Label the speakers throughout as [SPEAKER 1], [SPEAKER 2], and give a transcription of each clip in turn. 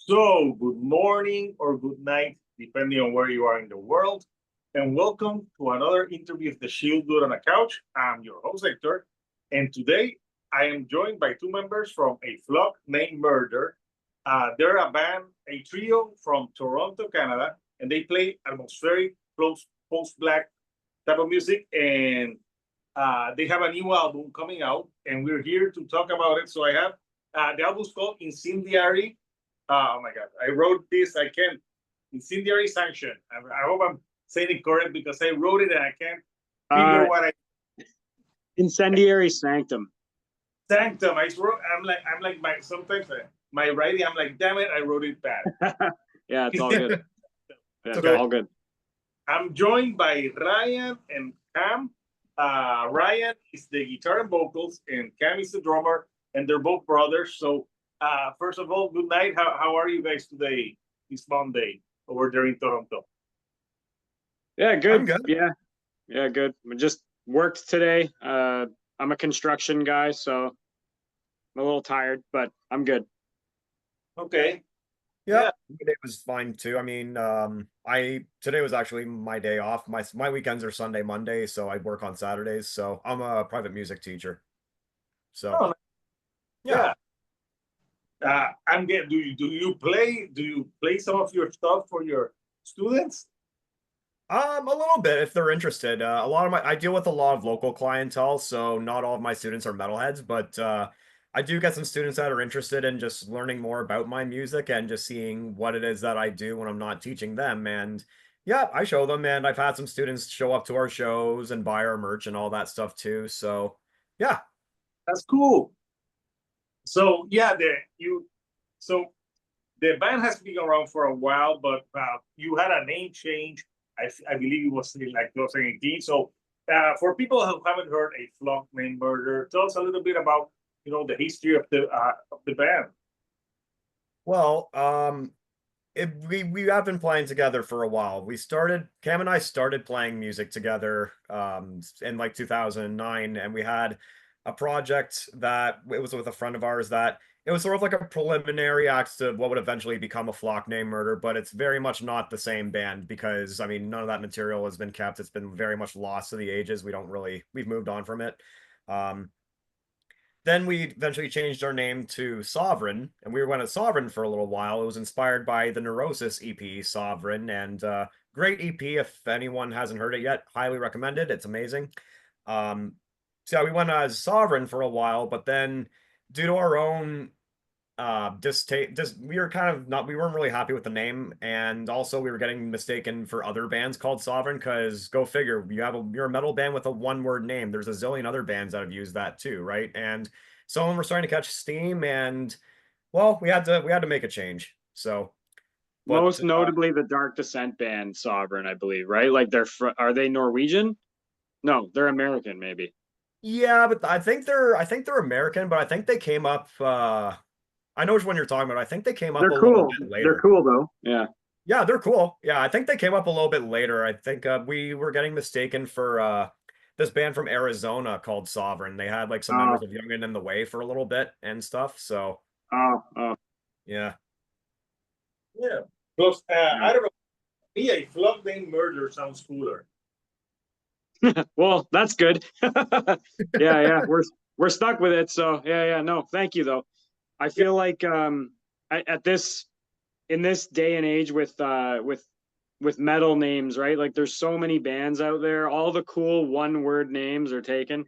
[SPEAKER 1] So, good morning or good night, depending on where you are in the world. And welcome to another interview of the Shield Dude on a Couch. I'm your host, Hector. And today I am joined by two members from a flock named Murder. They're a band, a trio from Toronto, Canada, and they play atmospheric, close, post-black type of music. And they have a new album coming out, and we're here to talk about it. So I have the album's called Incendiary. Oh my God, I wrote this. I can't. Incendiary Sanction. I hope I'm saying it correct because I wrote it and I can't figure what I.
[SPEAKER 2] Incendiary Sanctum.
[SPEAKER 1] Sanctum. I'm like my sometimes my writing. I'm like, damn it, I wrote it bad.
[SPEAKER 2] Yeah, it's all good. Yeah, it's all good.
[SPEAKER 1] I'm joined by Ryan and Cam. Ryan is the guitar and vocals, and Cam is the drummer, and they're both brothers. So, first of all, good night. How are you guys today? This Monday over there in Toronto.
[SPEAKER 2] Yeah, good. Good. Yeah, good. I just worked today. I'm a construction guy, so I'm a little tired, but I'm good.
[SPEAKER 1] Okay.
[SPEAKER 3] Yeah, today was fine too. I mean, today was actually my day off. My weekends are Sunday, Monday, so I work on Saturdays. So I'm a private music teacher. So
[SPEAKER 1] yeah. I'm getting. Do you play some of your stuff for your students?
[SPEAKER 3] A little bit if they're interested. I deal with a lot of local clientele, so not all of my students are metalheads, but I do get some students that are interested in just learning more about my music and just seeing what it is that I do when I'm not teaching them. And yeah, I show them, and I've had some students show up to our shows and buy our merch and all that stuff too. So yeah,
[SPEAKER 1] that's cool. So yeah, the band has been around for a while, but you had a name change. I believe it was in like 2018. So for people who haven't heard a flock named Murder, tell us a little bit about the history of the band.
[SPEAKER 3] Well, we have been playing together for a while. Cam and I started playing music together in like 2009, and we had a project that it was with a friend of ours that it was sort of like a preliminary act to what would eventually become a flock named Murder, but it's very much not the same band because I mean none of that material has been kept. It's been very much lost to the ages. We've moved on from it. Then we eventually changed our name to Sovereign, and we went as Sovereign for a little while. It was inspired by the Neurosis EP, Sovereign, and great EP. If anyone hasn't heard it yet, highly recommended. It's amazing. So yeah, we went as Sovereign for a while, but then due to our own we weren't really happy with the name, and also we were getting mistaken for other bands called Sovereign because go figure, you're a metal band with a one-word name. There's a zillion other bands that have used that too, right? And some of them were starting to catch steam, and well, we had to make a change. So
[SPEAKER 2] most notably the Dark Descent band Sovereign, I believe, right? Like are they Norwegian? No, they're American, maybe.
[SPEAKER 3] Yeah, but I think they're American, but I think they came up I know which one you're talking about. I think they came up a little bit later.
[SPEAKER 2] They're cool though. Yeah.
[SPEAKER 3] Yeah, they're cool. Yeah, I think they came up a little bit later. I think we were getting mistaken for this band from Arizona called Sovereign. They had like some members of Young and in the Way for a little bit and stuff. So
[SPEAKER 1] yeah. Plus, I don't know. Yeah, a flock named Murder sounds cooler.
[SPEAKER 2] Well, that's good. yeah, we're stuck with it. So yeah. No, thank you though. I feel like in this day and age with metal names, right? Like there's so many bands out there. All the cool one-word names are taken.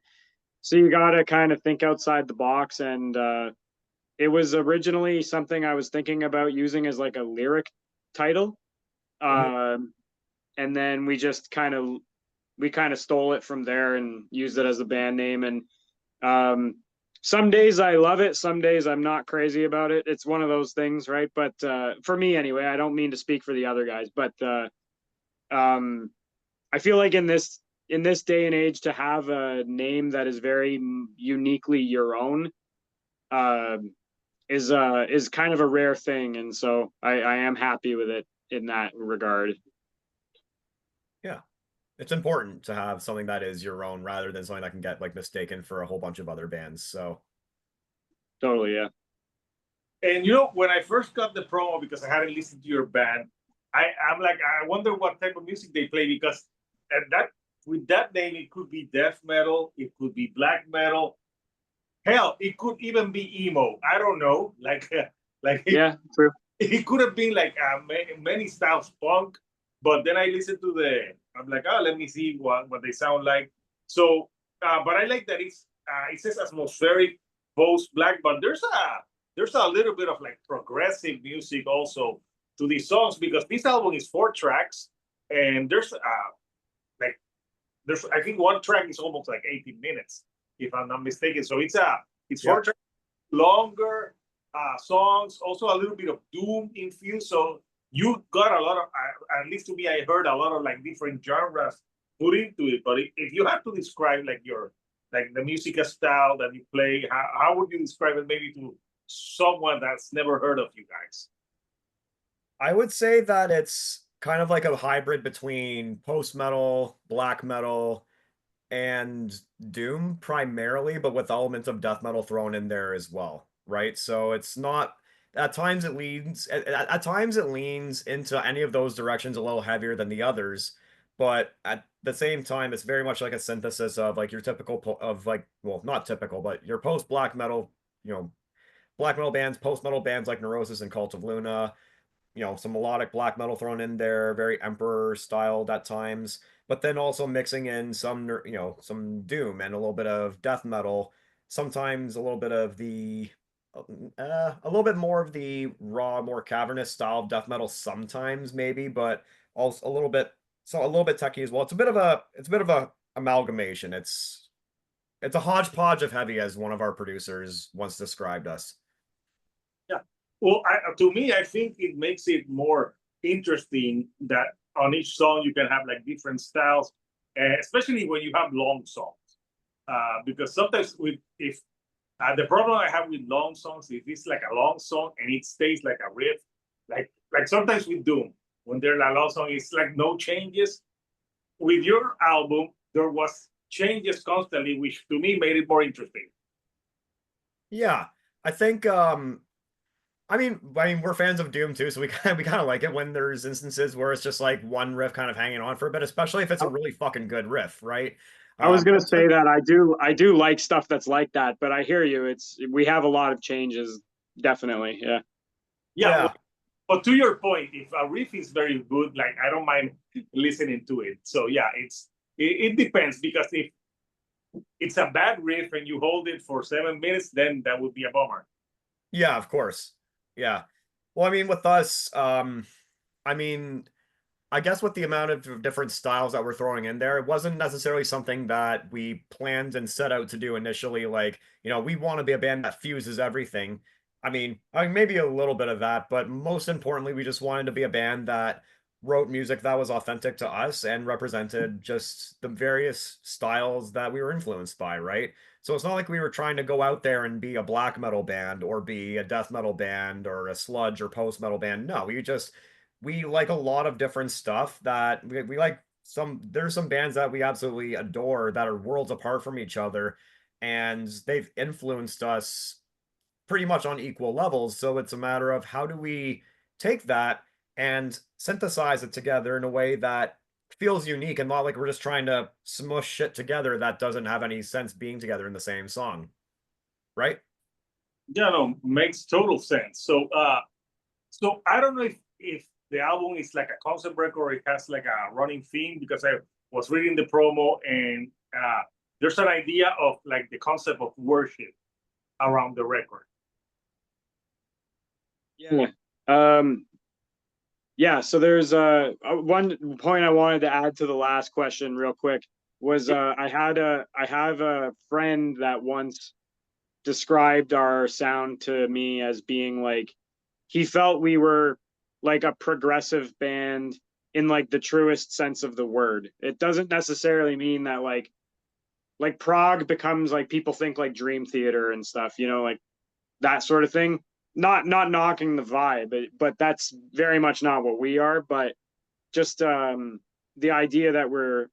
[SPEAKER 2] So you got to kind of think outside the box. And it was originally something I was thinking about using as like a lyric title. And then we kind of stole it from there and used it as a band name. And some days I love it. Some days I'm not crazy about it. It's one of those things, right? But for me anyway, I don't mean to speak for the other guys, but I feel like in this day and age to have a name that is very uniquely your own is kind of a rare thing. And so I am happy with it in that regard.
[SPEAKER 3] Yeah. It's important to have something that is your own rather than something that can get like mistaken for a whole bunch of other bands. So
[SPEAKER 2] totally, yeah.
[SPEAKER 1] And when I first got the promo, because I hadn't listened to your band, I'm like, I wonder what type of music they play, because at that with that name, it could be death metal, it could be black metal, hell, it could even be emo. I don't know, like
[SPEAKER 2] Yeah, true.
[SPEAKER 1] it could have been like many styles punk, but then I listened to I'm like, oh, let me see what they sound like. So, but I like that it says atmospheric post black, but there's a little bit of like progressive music also to these songs, because this album is 4 tracks, and like there's I think one track is almost like 18 minutes if I'm not mistaken. So it's 4 tracks, longer songs, also a little bit of doom infused. So you got a lot of, at least to me, I heard a lot of like different genres put into it. But if you have to describe like the music style that you play, how would you describe it maybe to someone that's never heard of you guys?
[SPEAKER 3] I would say that it's kind of like a hybrid between post metal, black metal, and doom primarily, but with elements of death metal thrown in there as well, right? So it's not at times it leans at times it leans into any of those directions a little heavier than the others, but at the same time it's very much like a synthesis of like your typical of like, well, not typical, but your post black metal, you know, black metal bands, post metal bands like Neurosis and Cult of Luna, some melodic black metal thrown in there, very Emperor styled at times, but then also mixing in some doom and a little bit of death metal, sometimes a little bit of a little bit more of the raw, more cavernous style of death metal sometimes maybe, but also a little bit techy as well. It's a bit of a amalgamation. It's a hodgepodge of heavy, as one of our producers once described us.
[SPEAKER 1] Yeah. Well, to me, I think it makes it more interesting that on each song you can have like different styles, especially when you have long songs. Because sometimes if the problem I have with long songs, if it's like a long song and it stays like a riff, like sometimes with Doom, when they're a long song, it's like no changes. With your album, there was changes constantly, which to me made it more interesting.
[SPEAKER 3] Yeah, I think I mean, we're fans of Doom too, so we kind of like it when there's instances where it's just like one riff kind of hanging on for a bit, especially if it's a really fucking good riff, right?
[SPEAKER 2] I was gonna
[SPEAKER 3] But
[SPEAKER 2] say that I do like stuff that's like that, but I hear you. We have a lot of changes, definitely. Yeah.
[SPEAKER 1] Yeah,
[SPEAKER 3] yeah,
[SPEAKER 1] but to your point, if a riff is very good, like I don't mind listening to it. So yeah, it depends, because if it's a bad riff and you hold it for 7 minutes, then that would be a bummer.
[SPEAKER 3] yeah, of course. Yeah. Well, I mean, with us, I mean, I guess with the amount of different styles that we're throwing in there, it wasn't necessarily something that we planned and set out to do initially. Like, we want to be a band that fuses everything. I mean, maybe a little bit of that, but most importantly, we just wanted to be a band that wrote music that was authentic to us and represented just the various styles that we were influenced by, right? So it's not like we were trying to go out there and be a black metal band or be a death metal band or a sludge or post metal band. No, we like a lot of different stuff that we like. There's some bands that we absolutely adore that are worlds apart from each other, and they've influenced us pretty much on equal levels. So it's a matter of how do we take that and synthesize it together in a way that feels unique and not like we're just trying to smush shit together that doesn't have any sense being together in the same song, right?
[SPEAKER 1] Yeah, no, makes total sense. So I don't know if the album is like a concept record or it has like a running theme, because I was reading the promo, and there's an idea of like the concept of worship around the record.
[SPEAKER 2] Yeah. Yeah, so there's one point I wanted to add to the last question real quick was I have a friend that once described our sound to me as being like he felt we were like a progressive band in like the truest sense of the word. It doesn't necessarily mean that like prog becomes like people think like Dream Theater and stuff, like that sort of thing. Not knocking the vibe, but that's very much not what we are. But just the idea that we're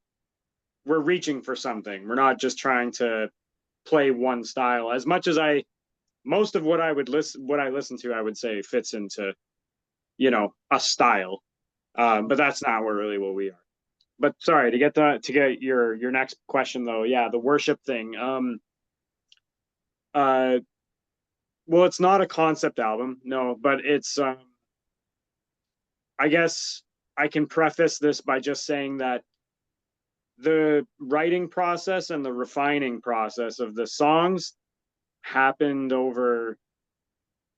[SPEAKER 2] reaching for something. We're not just trying to play one style. As much as I most of what I listen to, I would say fits into, you know, a style. But that's not really what we are. But sorry, to get your next question though, yeah, the worship thing. Well, it's not a concept album, no, but it's I guess I can preface this by just saying that the writing process and the refining process of the songs happened over,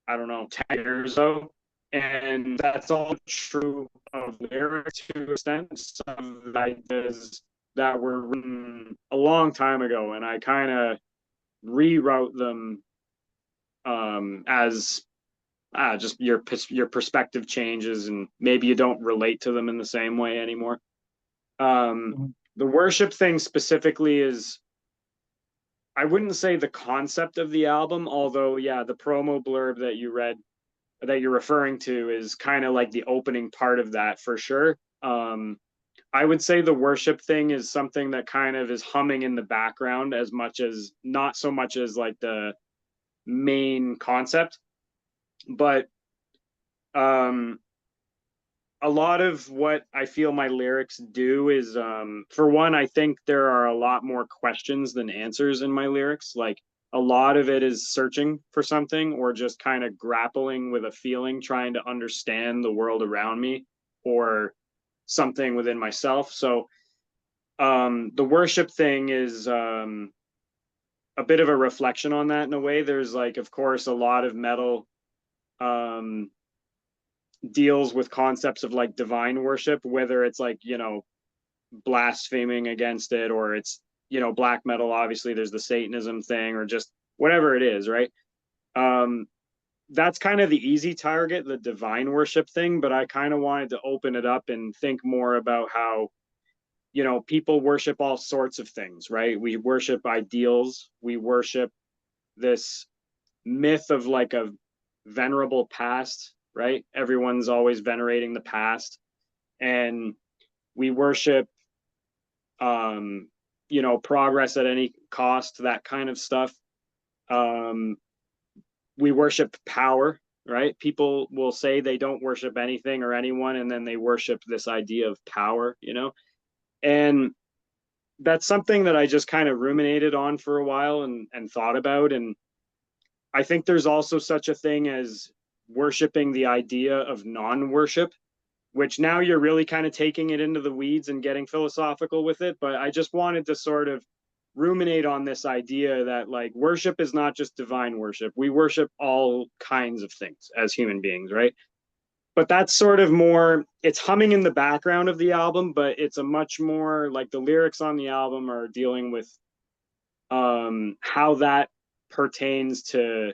[SPEAKER 2] I don't know, 10 years ago. And that's all true of lyrics to an extent. Some of the ideas that were written a long time ago, and I kind of rewrote them as just your perspective changes, and maybe you don't relate to them in the same way anymore. The worship thing specifically is, I wouldn't say the concept of the album, although yeah, the promo blurb that you read, that you're referring to, is kind of like the opening part of that for sure. I would say the worship thing is something that kind of is humming in the background, as much as, not so much as like the main concept, but a lot of what I feel my lyrics do is, for one, I think there are a lot more questions than answers in my lyrics. Like, a lot of it is searching for something, or just kind of grappling with a feeling, trying to understand the world around me or something within myself. So the worship thing is a bit of a reflection on that in a way. There's, like, of course, a lot of metal deals with concepts of like divine worship, whether it's like, you know, blaspheming against it, or it's, you know, black metal, obviously there's the Satanism thing, or just whatever it is, right? That's kind of the easy target, the divine worship thing, but I kind of wanted to open it up and think more about how, you know, people worship all sorts of things, right? We worship ideals, we worship this myth of like a venerable past, right? Everyone's always venerating the past, and we worship you know, progress at any cost, that kind of stuff. We worship power, right? People will say they don't worship anything or anyone, and then they worship this idea of power, you know? And that's something that I just kind of ruminated on for a while and thought about. And I think there's also such a thing as worshiping the idea of non-worship, which now you're really kind of taking it into the weeds and getting philosophical with it. But I just wanted to sort of ruminate on this idea that, like, worship is not just divine worship. We worship all kinds of things as human beings, right? But that's sort of more, it's humming in the background of the album, but it's a much more, like, the lyrics on the album are dealing with how that pertains to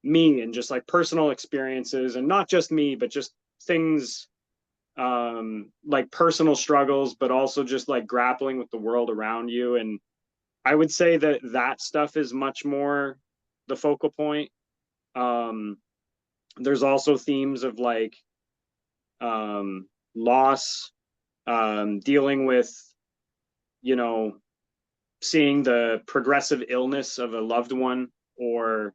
[SPEAKER 2] me and just like personal experiences, and not just me, but just things like personal struggles, but also just like grappling with the world around you. And I would say that that stuff is much more the focal point. There's also themes of like loss, dealing with, you know, seeing the progressive illness of a loved one, or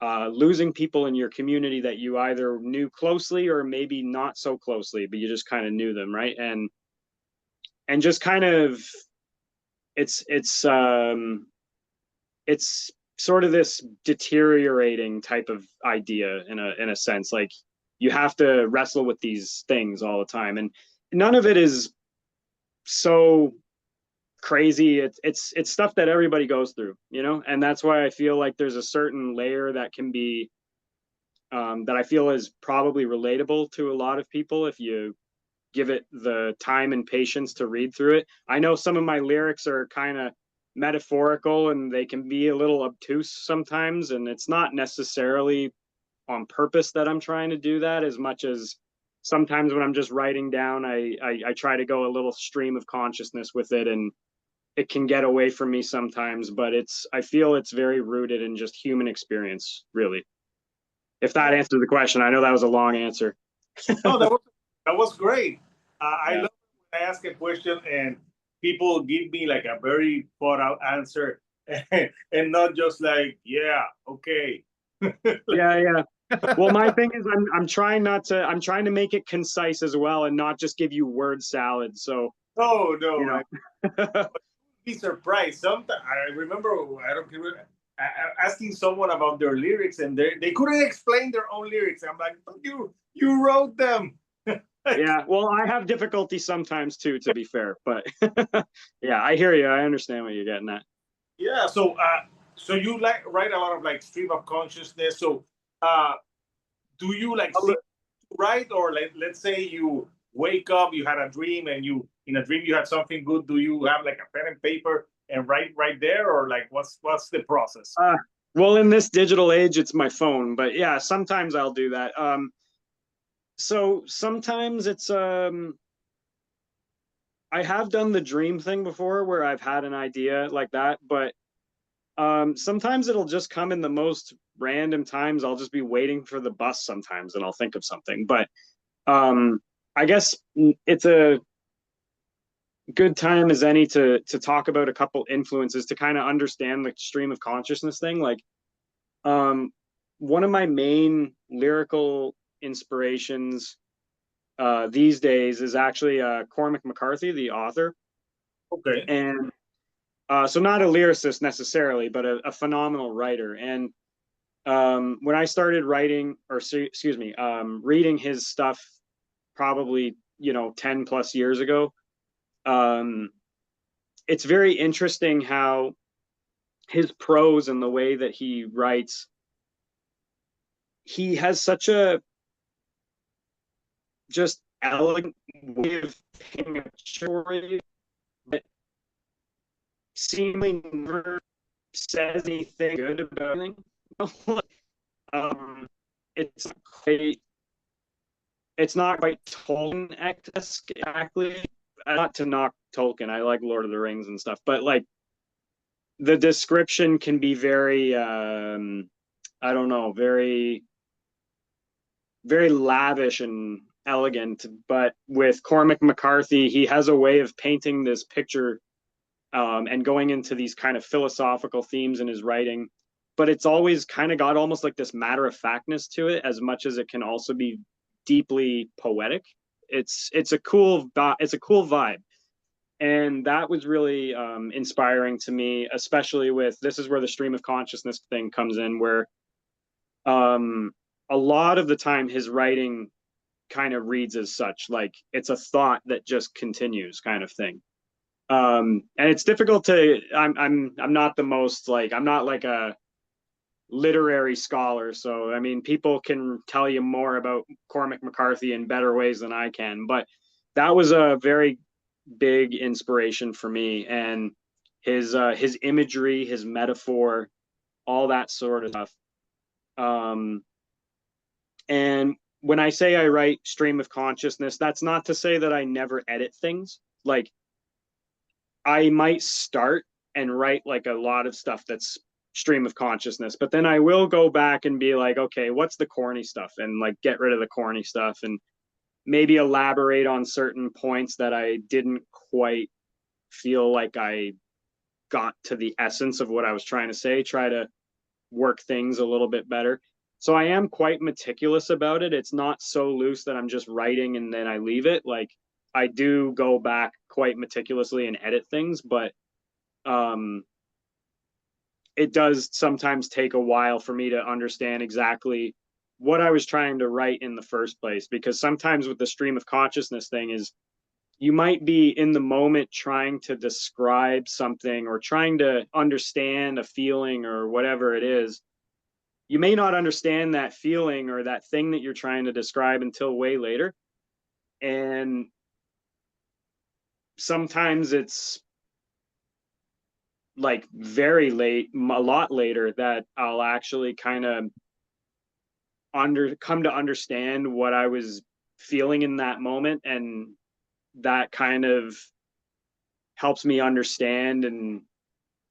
[SPEAKER 2] losing people in your community that you either knew closely or maybe not so closely, but you just kind of knew them, right? And just kind of, it's sort of this deteriorating type of idea in a sense. Like, you have to wrestle with these things all the time, and none of it is so crazy. It's stuff that everybody goes through, you know? And that's why I feel like there's a certain layer that can be that I feel is probably relatable to a lot of people if you give it the time and patience to read through it. I know some of my lyrics are kind of metaphorical and they can be a little obtuse sometimes, and it's not necessarily on purpose that I'm trying to do that, as much as sometimes when I'm just writing down, I try to go a little stream of consciousness with it, and it can get away from me sometimes, but I feel it's very rooted in just human experience, really. If that answered the question. I know that was a long answer.
[SPEAKER 1] No, that was great. I
[SPEAKER 2] Yeah.
[SPEAKER 1] love when I ask a question and people give me like a very thought out answer. and not just like, yeah, okay.
[SPEAKER 2] Yeah. Well, my thing is I'm trying to make it concise as well and not just give you word salad. So,
[SPEAKER 1] No,
[SPEAKER 2] you
[SPEAKER 1] no,
[SPEAKER 2] know.
[SPEAKER 1] be surprised. Sometimes I remember I don't remember asking someone about their lyrics, and they couldn't explain their own lyrics. I'm like, "But you wrote them."
[SPEAKER 2] Yeah, well, I have difficulty sometimes too, to be fair, but yeah, I hear you. I understand what you're getting at.
[SPEAKER 1] Yeah. So you like write a lot of like stream of consciousness. So uh, do you like see write, or like let's say you wake up, you had a dream, and you in a dream you had something good. Do you have like a pen and paper and write right there, or like what's the process?
[SPEAKER 2] Well, in this digital age, it's my phone, but yeah, sometimes I'll do that. So sometimes it's I have done the dream thing before where I've had an idea like that, but sometimes it'll just come in the most random times. I'll just be waiting for the bus sometimes and I'll think of something. But I guess it's a good time as any to talk about a couple influences to kind of understand the stream of consciousness thing. Like one of my main lyrical inspirations these days is actually Cormac McCarthy, the author.
[SPEAKER 1] Okay.
[SPEAKER 2] And so not a lyricist necessarily, but a phenomenal writer. And when I started writing, or excuse me, reading his stuff probably, 10 plus years ago, it's very interesting how his prose and the way that he writes, he has such a just elegant way of painting a story that seemingly never says anything good about anything. It's quite Tolkien exactly. Not to knock Tolkien, I like Lord of the Rings and stuff, but like the description can be very I don't know, very very lavish and elegant. But with Cormac McCarthy, he has a way of painting this picture and going into these kind of philosophical themes in his writing. But it's always kind of got almost like this matter of factness to it, as much as it can also be deeply poetic. It's a cool vibe, and that was really inspiring to me, especially with this is where the stream of consciousness thing comes in, where um, a lot of the time his writing kind of reads as such, like it's a thought that just continues, kind of thing. And it's difficult to. I'm not the most like I'm not like a literary scholar, so I mean people can tell you more about Cormac McCarthy in better ways than I can, but that was a very big inspiration for me, and his imagery, his metaphor, all that sort of stuff. Um, and when I say I write stream of consciousness, that's not to say that I never edit things. Like I might start and write like a lot of stuff that's stream of consciousness, but then I will go back and be like, okay, what's the corny stuff, and like get rid of the corny stuff and maybe elaborate on certain points that I didn't quite feel like I got to the essence of what I was trying to say, try to work things a little bit better. So I am quite meticulous about it. It's not so loose that I'm just writing and then I leave it. Like I do go back quite meticulously and edit things, but um it does sometimes take a while for me to understand exactly what I was trying to write in the first place, because sometimes with the stream of consciousness thing is you might be in the moment trying to describe something or trying to understand a feeling or whatever it is. You may not understand that feeling or that thing that you're trying to describe until way later. And sometimes it's like very late, a lot later, that I'll actually kind of come to understand what I was feeling in that moment, and that kind of helps me understand and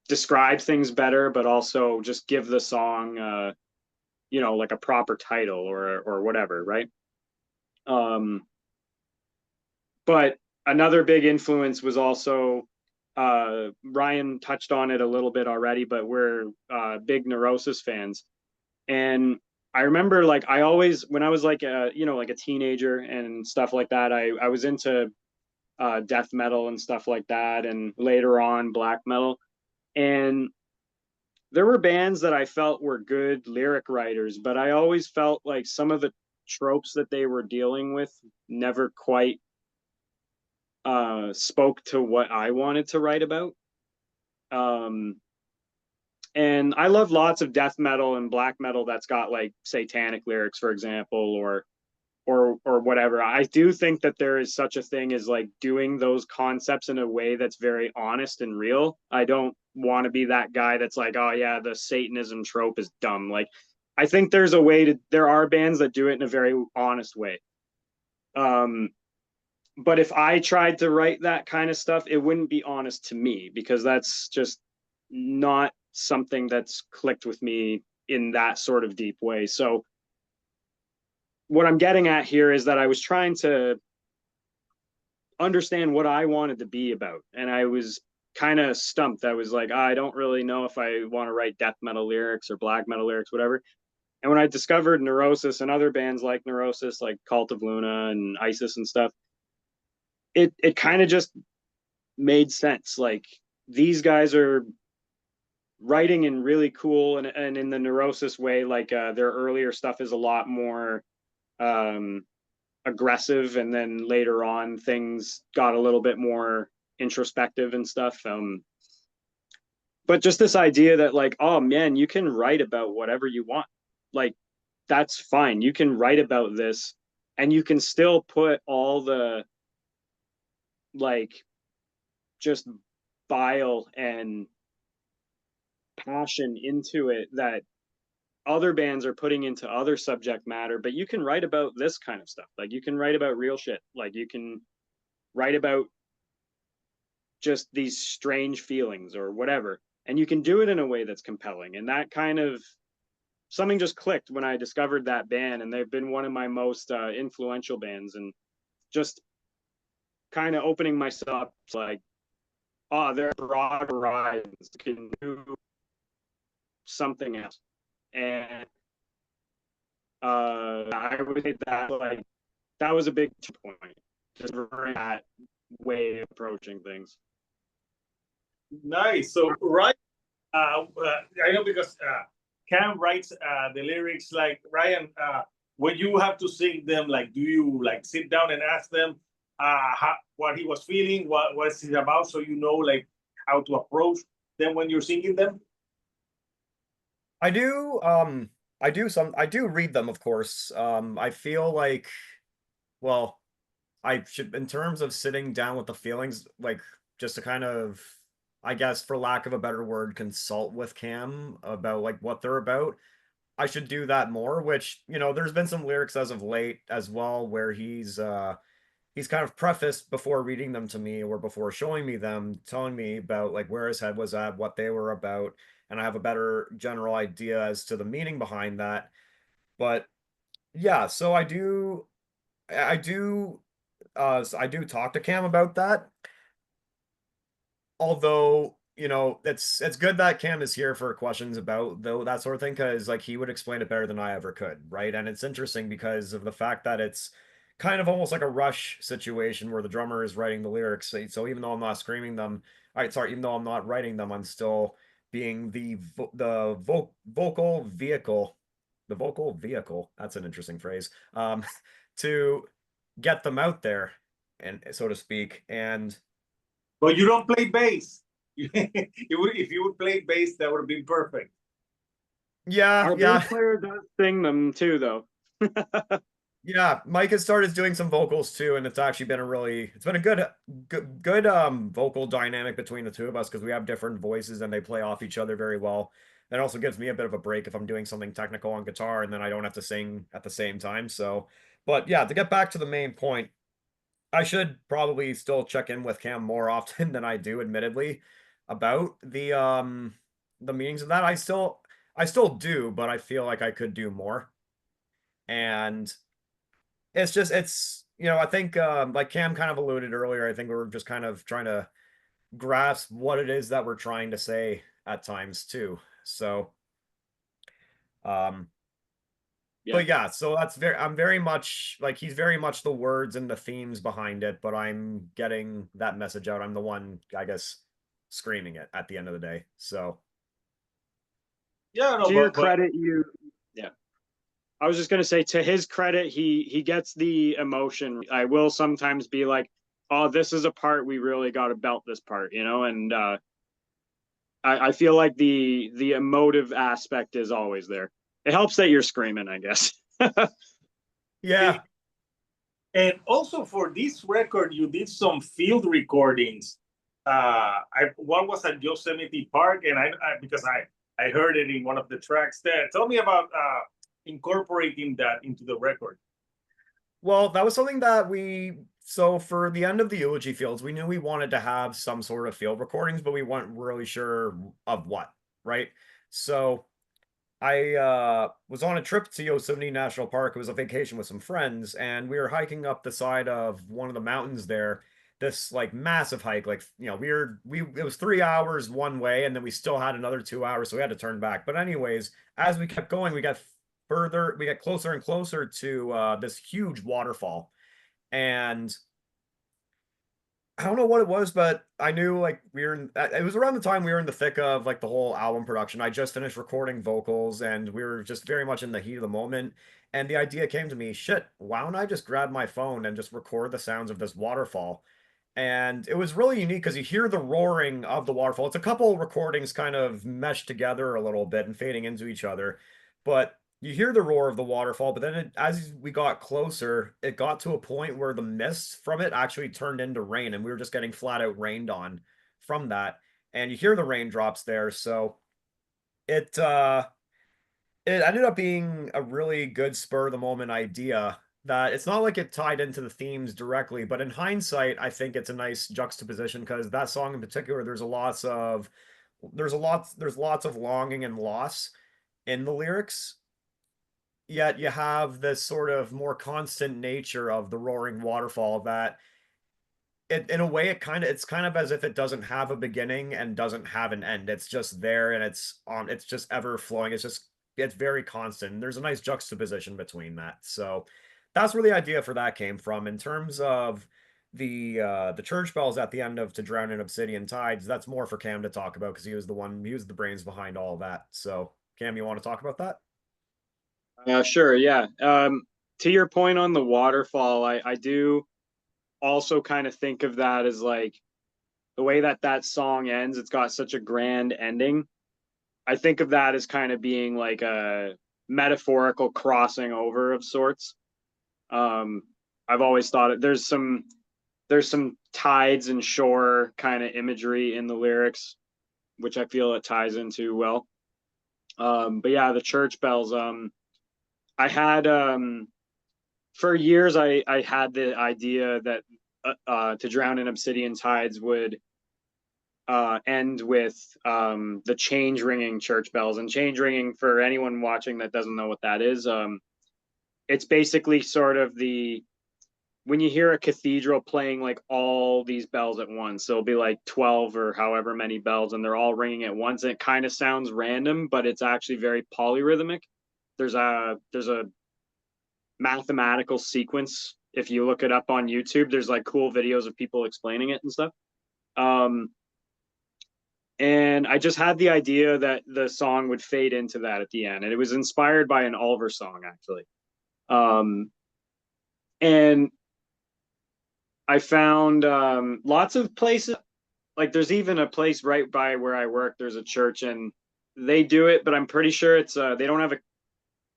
[SPEAKER 2] describe things better, but also just give the song like a proper title or whatever, right? um but another big influence was also Ryan touched on it a little bit already, but we're big Neurosis fans. And I remember like I always when I was like like a teenager and stuff like that, I was into death metal and stuff like that, and later on black metal. And there were bands that I felt were good lyric writers, but I always felt like some of the tropes that they were dealing with never quite spoke to what I wanted to write about. Um, and I love lots of death metal and black metal that's got like satanic lyrics, for example, or whatever. I do think that there is such a thing as like doing those concepts in a way that's very honest and real. I don't want to be that guy that's like, oh yeah, the Satanism trope is dumb. Like, I think there's a way to. There are bands that do it in a very honest way. Um, but if I tried to write that kind of stuff, it wouldn't be honest to me because that's just not something that's clicked with me in that sort of deep way. So what I'm getting at here is that I was trying to understand what I wanted to be about. And I was kind of stumped. I was like, I don't really know if I want to write death metal lyrics or black metal lyrics, whatever. And when I discovered Neurosis and other bands like Neurosis, like Cult of Luna and Isis and stuff, it kind of just made sense. Like these guys are writing in really cool and in the Neurosis way, like their earlier stuff is a lot more um aggressive, and then later on things got a little bit more introspective and stuff. But just this idea that like, oh man, you can write about whatever you want. Like that's fine. You can write about this and you can still put all the like just bile and passion into it that other bands are putting into other subject matter, but you can write about this kind of stuff. Like you can write about real shit. Like you can write about just these strange feelings or whatever. And you can do it in a way that's compelling. And that kind of something just clicked when I discovered that band, and they've been one of my most influential bands. And just kind of opening myself to like, oh, there are broad horizons, can do something else. And I would say that like that was a big point, just that way of approaching things.
[SPEAKER 1] Nice. So, right, I know because Cam writes the lyrics like Ryan. When you have to sing them, like, do you like sit down and ask them what he was feeling, what is it about, so you know like how to approach them when you're singing them?
[SPEAKER 3] I do I do read them, of course. I feel like, well, I should, in terms of sitting down with the feelings, like just to kind of, I guess, for lack of a better word, consult with Cam about like what they're about. I should do that more, which, there's been some lyrics as of late as well where he's kind of prefaced before reading them to me or before showing me them, telling me about like where his head was at, what they were about, and I have a better general idea as to the meaning behind that. But yeah, so I do I do talk to Cam about that. Although, it's good that Cam is here for questions about though that sort of thing, because like he would explain it better than I ever could, right? And it's interesting because of the fact that it's kind of almost like a Rush situation where the drummer is writing the lyrics. So even though I'm not screaming them, even though I'm not writing them, I'm still being the vocal vehicle. That's an interesting phrase. To get them out there, and so to speak. And
[SPEAKER 1] But you don't play bass. If you would play bass, that would have been perfect.
[SPEAKER 3] yeah,
[SPEAKER 2] Our
[SPEAKER 3] yeah.
[SPEAKER 2] bass player does sing them too, though.
[SPEAKER 3] Yeah, Mike has started doing some vocals too, and it's actually been it's been a good vocal dynamic between the two of us because we have different voices and they play off each other very well. That also gives me a bit of a break if I'm doing something technical on guitar and then I don't have to sing at the same time. So, but yeah, to get back to the main point, I should probably still check in with Cam more often than I do, admittedly, about the meanings of that. I still do, but I feel like I could do more. And it's I think like Cam kind of alluded earlier, I think we were just kind of trying to grasp what it is that we're trying to say at times too. So, um,
[SPEAKER 2] Yeah.
[SPEAKER 3] but yeah, so I'm very much like he's very much the words and the themes behind it, but I'm getting that message out. I'm the one, I guess, screaming it at the end of the day. So
[SPEAKER 1] Yeah, no,
[SPEAKER 2] To your
[SPEAKER 1] but
[SPEAKER 2] credit, yeah. I was just gonna say, to his credit, he gets the emotion. I will sometimes be like, "Oh, this is a part we really got to belt this part," and I feel like the emotive aspect is always there. It helps that you're screaming, I guess.
[SPEAKER 3] yeah.
[SPEAKER 1] it, and also for this record, you did some field recordings. One was at Yosemite Park, and because I heard it in one of the tracks there. Tell me about incorporating that into the record.
[SPEAKER 3] Well, that was something that so for the end of the Eulogy Fields, we knew we wanted to have some sort of field recordings, but we weren't really sure of what, right? So I was on a trip to Yosemite National Park. It was a vacation with some friends, and we were hiking up the side of one of the mountains there. This like massive hike, like we it was 3 hours one way, and then we still had another 2 hours, so we had to turn back. But anyways, as we kept going, we got closer and closer to this huge waterfall, and I don't know what it was, but I knew like it was around the time we were in the thick of like the whole album production. I just finished recording vocals and we were just very much in the heat of the moment. And the idea came to me, shit, why don't I just grab my phone and just record the sounds of this waterfall? And it was really unique because you hear the roaring of the waterfall. It's a couple recordings kind of meshed together a little bit and fading into each other, but you hear the roar of the waterfall. But then as we got closer, it got to a point where the mist from it actually turned into rain, and we were just getting flat out rained on from that. And you hear the raindrops there, so it it ended up being a really good spur of the moment idea that it's not like it tied into the themes directly, but in hindsight, I think it's a nice juxtaposition because that song in particular, there's lots of longing and loss in the lyrics, yet you have this sort of more constant nature of the roaring waterfall that in a way it's kind of as if it doesn't have a beginning and doesn't have an end. It's just there and it's just ever flowing. It's very constant. And there's a nice juxtaposition between that. So that's where the idea for that came from. In terms of the church bells at the end of To Drown in Obsidian Tides, that's more for Cam to talk about because he was the brains behind all of that. So Cam, you want to talk about that?
[SPEAKER 2] Sure, yeah. To your point on the waterfall, I do also kind of think of that as like the way that that song ends. It's got such a grand ending. I think of that as kind of being like a metaphorical crossing over of sorts. Um, I've always thought there's some tides and shore kind of imagery in the lyrics, which I feel it ties into well. But yeah, the church bells. I had for years I had the idea that To Drown in Obsidian Tides would end with the change ringing church bells. And change ringing, for anyone watching that doesn't know what that is, it's basically sort of the when you hear a cathedral playing like all these bells at once. So it'll be like 12 or however many bells, and they're all ringing at once. And it kind of sounds random, but it's actually very polyrhythmic. There's a mathematical sequence. If you look it up on YouTube, there's like cool videos of people explaining it and stuff. Um, and I just had the idea that the song would fade into that at the end, and it was inspired by an Ulver song actually. And I found lots of places. Like there's even a place right by where I work. There's a church, and they do it, but I'm pretty sure it's they don't have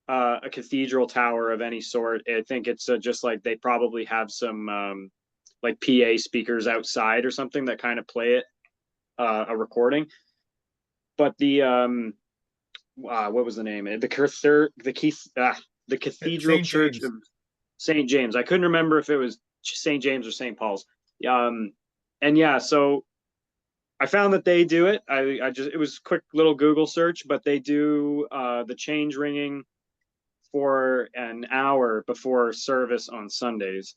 [SPEAKER 2] a cathedral tower of any sort. I think it's just like they probably have some like PA speakers outside or something that kind of play it a recording. But what was the name? The Cathedral
[SPEAKER 3] St.
[SPEAKER 2] Church of
[SPEAKER 3] James.
[SPEAKER 2] St. James. I couldn't remember if it was St. James or St. Paul's. And yeah, so I found that they do it. I just it was a quick little Google search, but they do the change ringing for an hour before service on Sundays.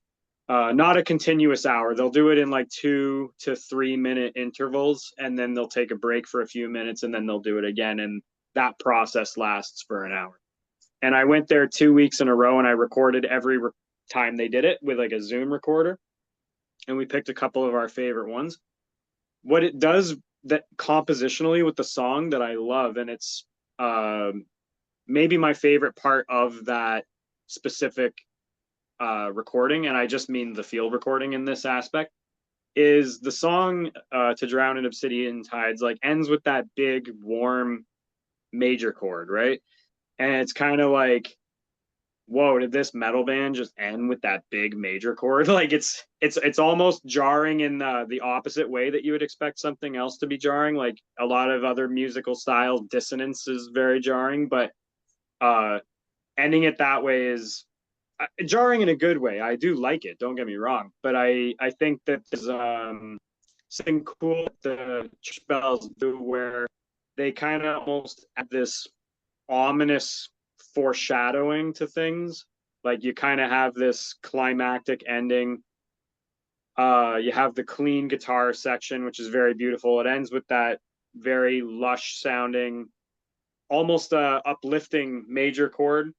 [SPEAKER 2] not a continuous hour. They'll do it in like 2 to 3 minute intervals, and then they'll take a break for a few minutes, and then they'll do it again. And that process lasts for an hour. And I went there 2 weeks in a row, and I recorded every time they did it with like a Zoom recorder. And we picked a couple of our favorite ones. What it does that compositionally with the song that I love, and it's maybe my favorite part of that specific recording, and I just mean the field recording in this aspect, is the song To Drown in Obsidian Tides like ends with that big warm major chord, right? And it's kind of like, whoa, did this metal band just end with that big major chord? Like it's almost jarring in the opposite way that you would expect something else to be jarring. Like a lot of other musical styles, dissonance is very jarring, but ending it that way is jarring in a good way. I do like it, don't get me wrong, but I think that there's something cool the church bells do where they kind of almost add this ominous foreshadowing to things. Like you kind of have this climactic ending. You have the clean guitar section, which is very beautiful. It ends with that very lush sounding, almost uplifting major chord.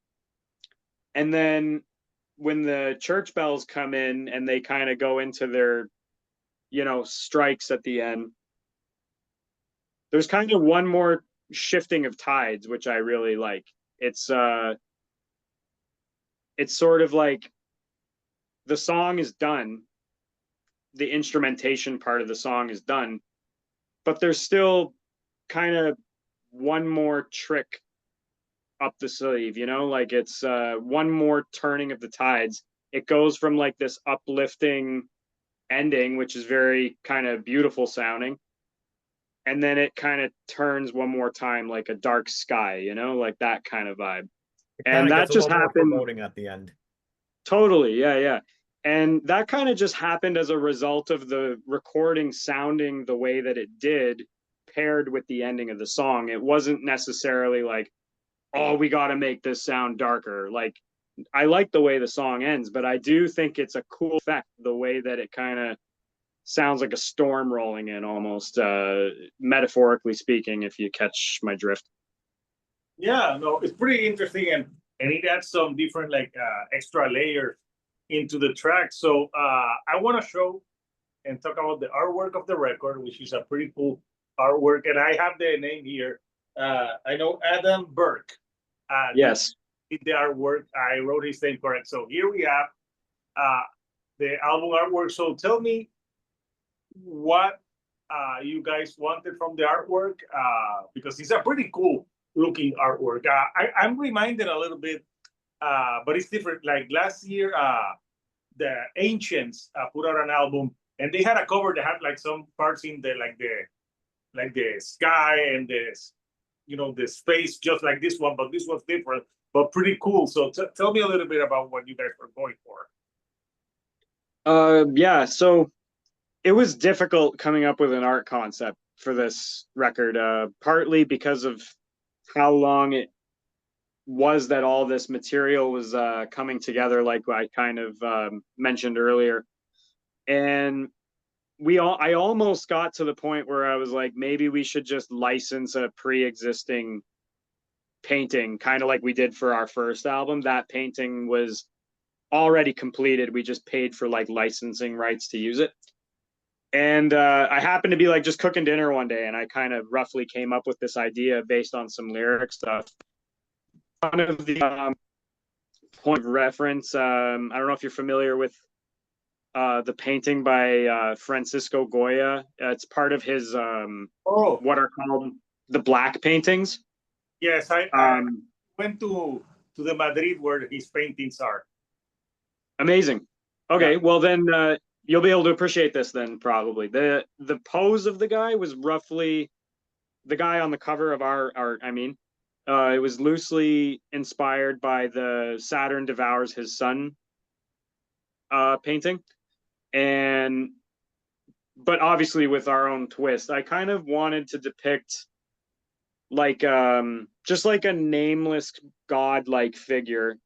[SPEAKER 2] And then when the church bells come in and they kind of go into their, strikes at the end, there's kind of one more shifting of tides, which I really like. It's sort of like the song is done, the instrumentation part of the song is done, but there's still kind of one more trick up the sleeve, like it's one more turning of the tides. It goes from like this uplifting ending, which is very kind of beautiful sounding, and then it kind of turns one more time like a dark sky, like that kind of vibe. And that just happened
[SPEAKER 3] foreboding at the end.
[SPEAKER 2] Totally, yeah. And that kind of just happened as a result of the recording sounding the way that it did, paired with the ending of the song. It wasn't necessarily like, oh, we got to make this sound darker. Like, I like the way the song ends, but I do think it's a cool effect, the way that it kind of sounds like a storm rolling in, almost, metaphorically speaking, if you catch my drift.
[SPEAKER 1] Yeah, no, it's pretty interesting, and it adds some different extra layers into the track. So I want to show and talk about the artwork of the record, which is a pretty cool artwork, and I have the name here. I know Adam Burke.
[SPEAKER 2] Yes.
[SPEAKER 1] Did the artwork. I wrote his name correct. So here we have the album artwork. So tell me what you guys wanted from the artwork, because it's a pretty cool looking artwork. I'm reminded a little bit, but it's different. Like last year, the Ancients put out an album, and they had a cover that had like some parts in the the sky and the space, just like this one, but this was different, but pretty cool. So tell me a little bit about what you guys were going for.
[SPEAKER 2] Yeah, so it was difficult coming up with an art concept for this record, partly because of how long it was that all this material was coming together, like I kind of mentioned earlier. And I almost got to the point where I was like, maybe we should just license a pre-existing painting, kind of like we did for our first album. That painting was already completed. We just paid for like licensing rights to use it. And I happened to be like just cooking dinner one day, and I kind of roughly came up with this idea based on some lyric stuff. One of the point of reference, I don't know if you're familiar with the painting by Francisco Goya. It's part of his what are called the black paintings.
[SPEAKER 1] Yes, I went to the Madrid where his paintings are.
[SPEAKER 2] Amazing. Okay,
[SPEAKER 1] Yeah.
[SPEAKER 2] well then you'll be able to appreciate this then, probably. The pose of the guy was roughly the guy on the cover of our art, it was loosely inspired by the Saturn Devours His Son painting. But obviously with our own twist. I kind of wanted to depict like just like a nameless godlike figure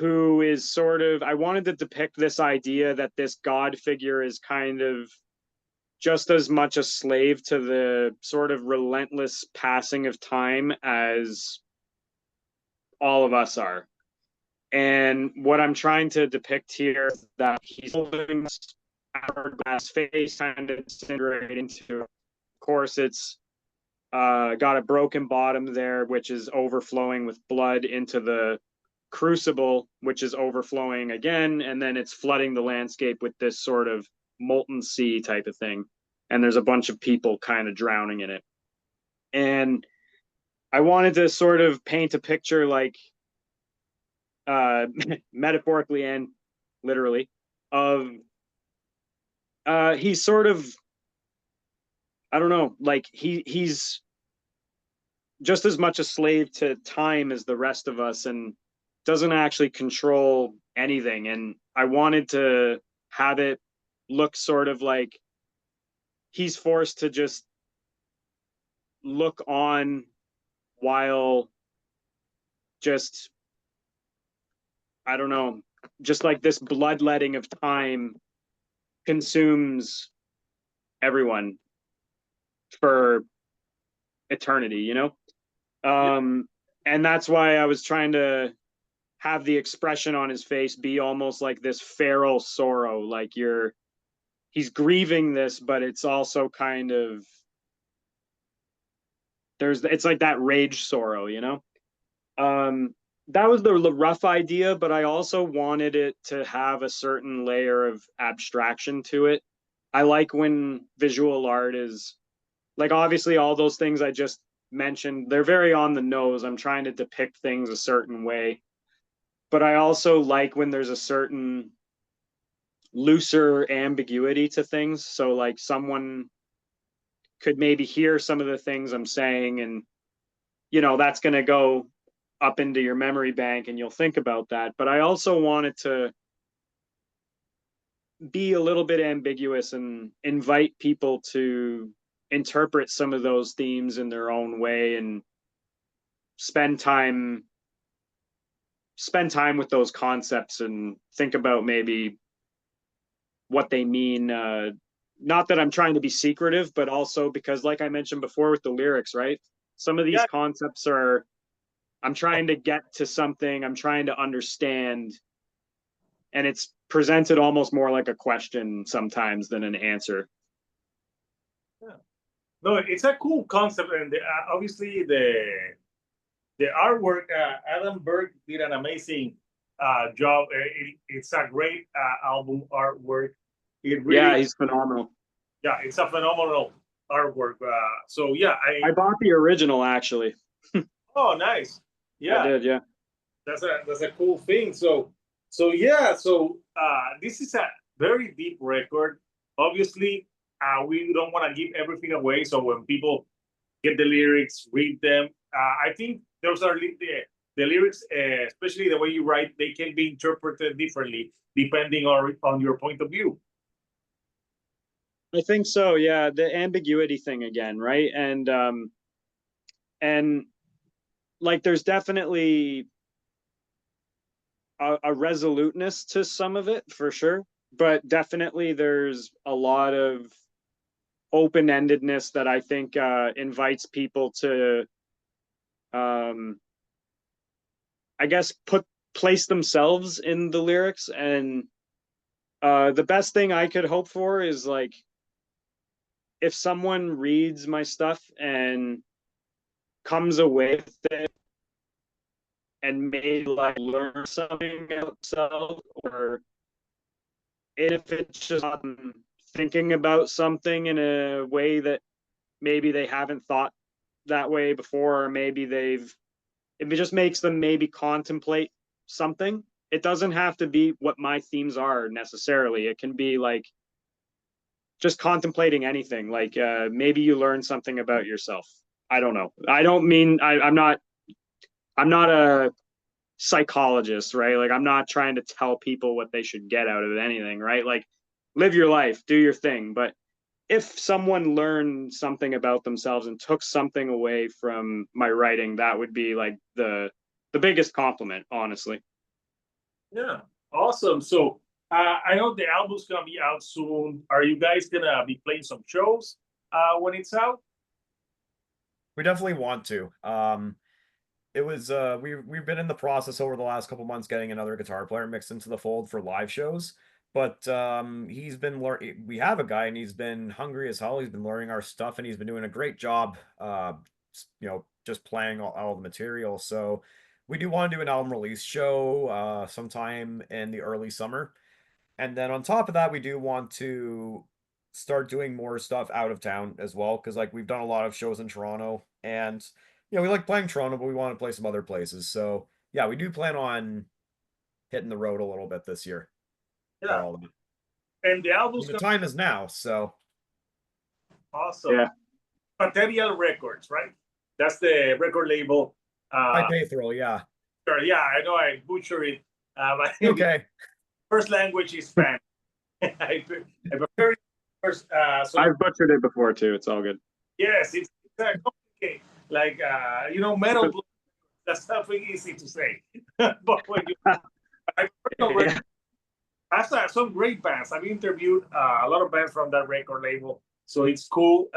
[SPEAKER 2] who is sort of, I wanted to depict this idea that this god figure is kind of just as much a slave to the sort of relentless passing of time as all of us are. And what I'm trying to depict here is that he's holding this hourglass face, kind of disintegrating to, of course, it's got a broken bottom there, which is overflowing with blood into the crucible, which is overflowing again, and then it's flooding the landscape with this sort of molten sea type of thing. And there's a bunch of people kind of drowning in it. And I wanted to sort of paint a picture like metaphorically and literally of he's sort of, I don't know, like he's just as much a slave to time as the rest of us and doesn't actually control anything. And I wanted to have it look sort of like he's forced to just look on while just, I don't know, just like this bloodletting of time consumes everyone for eternity, you know? And that's why I was trying to have the expression on his face be almost like this feral sorrow, like he's grieving this, but it's also kind of, it's like that rage sorrow, you know? That was the rough idea, but I also wanted it to have a certain layer of abstraction to it. I like when visual art is, like, obviously all those things I just mentioned, they're very on the nose. I'm trying to depict things a certain way. But I also like when there's a certain looser ambiguity to things. So like someone could maybe hear some of the things I'm saying, and that's going to go up into your memory bank and you'll think about that. But I also wanted to be a little bit ambiguous and invite people to interpret some of those themes in their own way and spend time with those concepts and think about maybe what they mean. Not that I'm trying to be secretive, but also because, like I mentioned before with the lyrics, right? Some of these concepts are, I'm trying to get to something, I'm trying to understand, and it's presented almost more like a question sometimes than an answer.
[SPEAKER 1] Yeah. No, it's a cool concept, and obviously the artwork. Adam Berg did an amazing job. It's a great album artwork. It really,
[SPEAKER 2] yeah, he's phenomenal.
[SPEAKER 1] Yeah, it's a phenomenal artwork. So yeah,
[SPEAKER 2] I bought the original actually.
[SPEAKER 1] Oh, nice. Yeah,
[SPEAKER 2] I did. Yeah,
[SPEAKER 1] that's a cool thing. So this is a very deep record. Obviously, we don't want to give everything away. So when people get the lyrics, read them. I think those are the lyrics, especially the way you write, they can be interpreted differently depending on your point of view.
[SPEAKER 2] I think so. Yeah, the ambiguity thing again, right? And like there's definitely a resoluteness to some of it for sure, but definitely there's a lot of open-endedness that I think invites people to I guess place themselves in the lyrics. And the best thing I could hope for is like if someone reads my stuff and comes away with it and maybe like learn something about themselves, or if it's just thinking about something in a way that maybe they haven't thought that way before, or maybe if it just makes them maybe contemplate something. It doesn't have to be what my themes are necessarily. It can be like just contemplating anything. Like maybe you learn something about yourself. I don't know. I don't mean I'm not a psychologist, right? Like I'm not trying to tell people what they should get out of anything, right? Like live your life, do your thing. But if someone learned something about themselves and took something away from my writing, that would be like the biggest compliment, honestly.
[SPEAKER 1] Yeah, awesome. So I know the album's gonna be out soon. Are you guys gonna be playing some shows when it's out?
[SPEAKER 3] We definitely want to. It was we've been in the process over the last couple months getting another guitar player mixed into the fold for live shows. But he's been we have a guy and he's been hungry as hell. He's been learning our stuff and he's been doing a great job just playing all the material. So we do want to do an album release show sometime in the early summer. And then on top of that, we do want to start doing more stuff out of town as well, because like we've done a lot of shows in Toronto, and we like playing Toronto, but we want to play some other places. So yeah, we do plan on hitting the road a little bit this year for
[SPEAKER 1] Yeah,
[SPEAKER 3] all of it.
[SPEAKER 1] and the album's
[SPEAKER 3] And the
[SPEAKER 1] gonna
[SPEAKER 3] time is now, so
[SPEAKER 1] be awesome.
[SPEAKER 2] Yeah.
[SPEAKER 1] Material Records, right? That's the record label.
[SPEAKER 3] high pay thrill, yeah.
[SPEAKER 1] Sure, yeah, I know I butcher it. My
[SPEAKER 3] Okay.
[SPEAKER 1] first language is Spanish. I prefer first. So
[SPEAKER 2] I've butchered it before too. It's all good.
[SPEAKER 1] yes, it's complicated. Like metal. That's something easy to say, but when you, I
[SPEAKER 2] Yeah.
[SPEAKER 1] have some great bands. I've interviewed a lot of bands from that record label, so it's cool.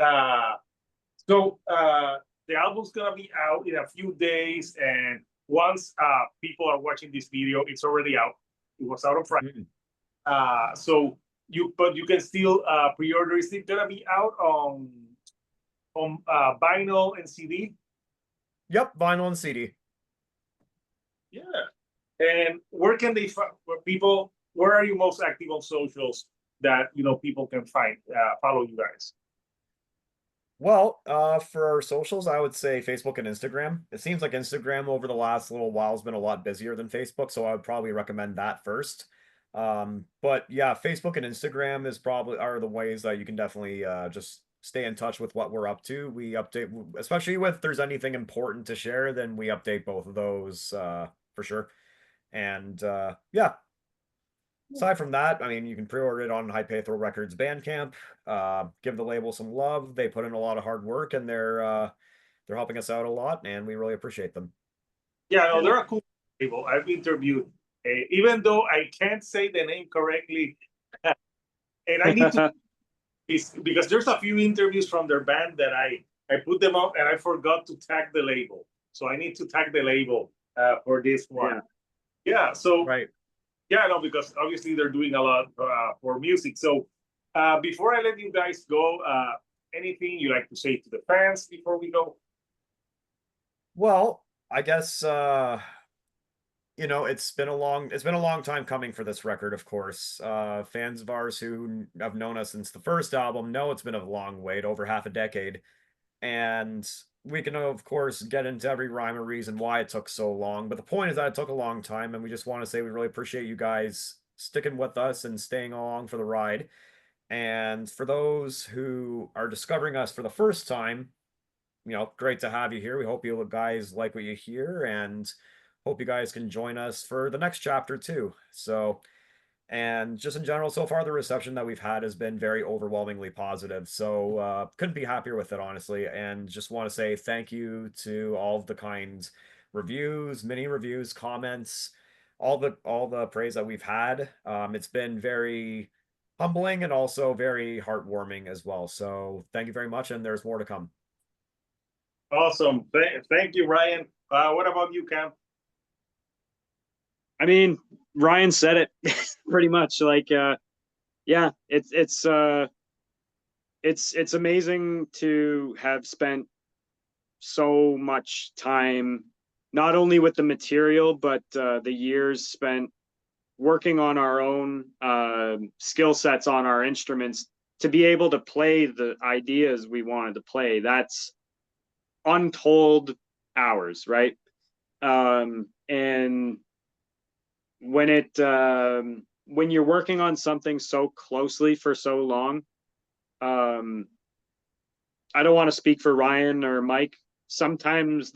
[SPEAKER 1] The album's gonna be out in a few days, and once people are watching this video, it's already out. It was out on Friday. So you can still pre-order. Is it gonna be out on vinyl and CD?
[SPEAKER 3] Yep, vinyl and CD.
[SPEAKER 1] Yeah. And where can they find people? Where are you most active on socials that people can find follow you guys?
[SPEAKER 3] Well, for our socials, I would say Facebook and Instagram. It seems like Instagram over the last little while has been a lot busier than Facebook, so I would probably recommend that first. But yeah, Facebook and Instagram are the ways that you can definitely just stay in touch with what we're up to. We update, especially if there's anything important to share, then we update both of those for sure. And yeah, aside from that, I mean, you can pre-order it on High Pathro Records Bandcamp. Give the label some love. They put in a lot of hard work, and they're helping us out a lot, and we really appreciate them.
[SPEAKER 1] Yeah, no, they're a cool people. I've interviewed, even though I can't say the name correctly, and I need to because there's a few interviews from their band that I put them up and I forgot to tag the label, so I need to tag the label for this one. Yeah, so
[SPEAKER 3] Right.
[SPEAKER 1] yeah, no, because obviously they're doing a lot for music. So before I let you guys go, anything you like to say to the fans before we go?
[SPEAKER 3] Well, I guess it's been a long time coming for this record, of course. Fans of ours who have known us since the first album know it's been a long wait, over half a decade. And we can, of course, get into every rhyme or reason why it took so long. But the point is that it took a long time, and we just want to say we really appreciate you guys sticking with us and staying along for the ride. And for those who are discovering us for the first time, great to have you here. We hope you guys like what you hear and hope you guys can join us for the next chapter too. So, and just in general, so far the reception that we've had has been very overwhelmingly positive. So couldn't be happier with it, honestly. And just want to say thank you to all of the kind reviews, mini reviews, comments, all the praise that we've had. It's been very humbling and also very heartwarming as well. So thank you very much, and there's more to come.
[SPEAKER 1] Awesome. Thank you, Ryan. What about you, Cam?
[SPEAKER 2] I mean, Ryan said it pretty much. Like, yeah, it's amazing to have spent so much time, not only with the material, but the years spent working on our own skill sets on our instruments to be able to play the ideas we wanted to play. That's untold hours, right? And when you're working on something so closely for so long, I don't want to speak for Ryan or Mike. Sometimes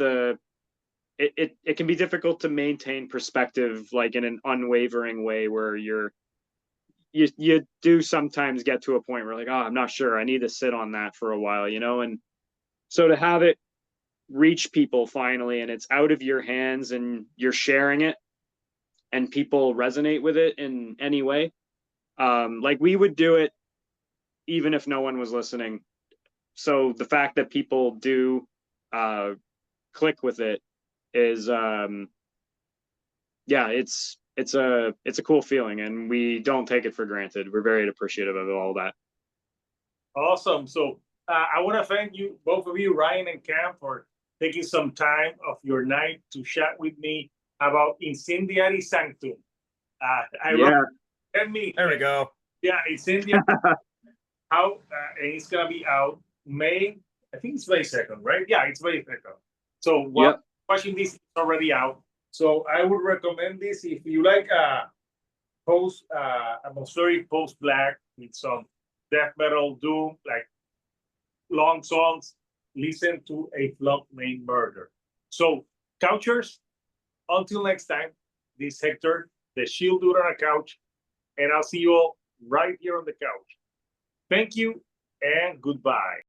[SPEAKER 2] it can be difficult to maintain perspective, like in an unwavering way, where you do sometimes get to a point where like, oh, I'm not sure, I need to sit on that for a while, and so to have it reach people finally and it's out of your hands and you're sharing it, and people resonate with it in any way. Like we would do it even if no one was listening. So the fact that people do click with it is yeah, it's a cool feeling, and we don't take it for granted. We're very appreciative of all that.
[SPEAKER 1] Awesome. So I want to thank you, both of you, Ryan and Cam, for taking some time of your night to chat with me about Incendiary Sanctum. I wrote,
[SPEAKER 2] Yeah,
[SPEAKER 1] let me,
[SPEAKER 3] There we go.
[SPEAKER 1] yeah, Incendiary out, and it's gonna be out May. I think it's May 2nd, right? Yeah, it's May 2nd. So while
[SPEAKER 2] yep,
[SPEAKER 1] watching this, it's already out. So I would recommend this if you like post atmospheric post black with some death metal doom, like long songs. Listen to A Flock Named Murder. So, couchers, until next time, this is Hector, the Shield Dude on a Couch, and I'll see you all right here on the couch. Thank you and goodbye.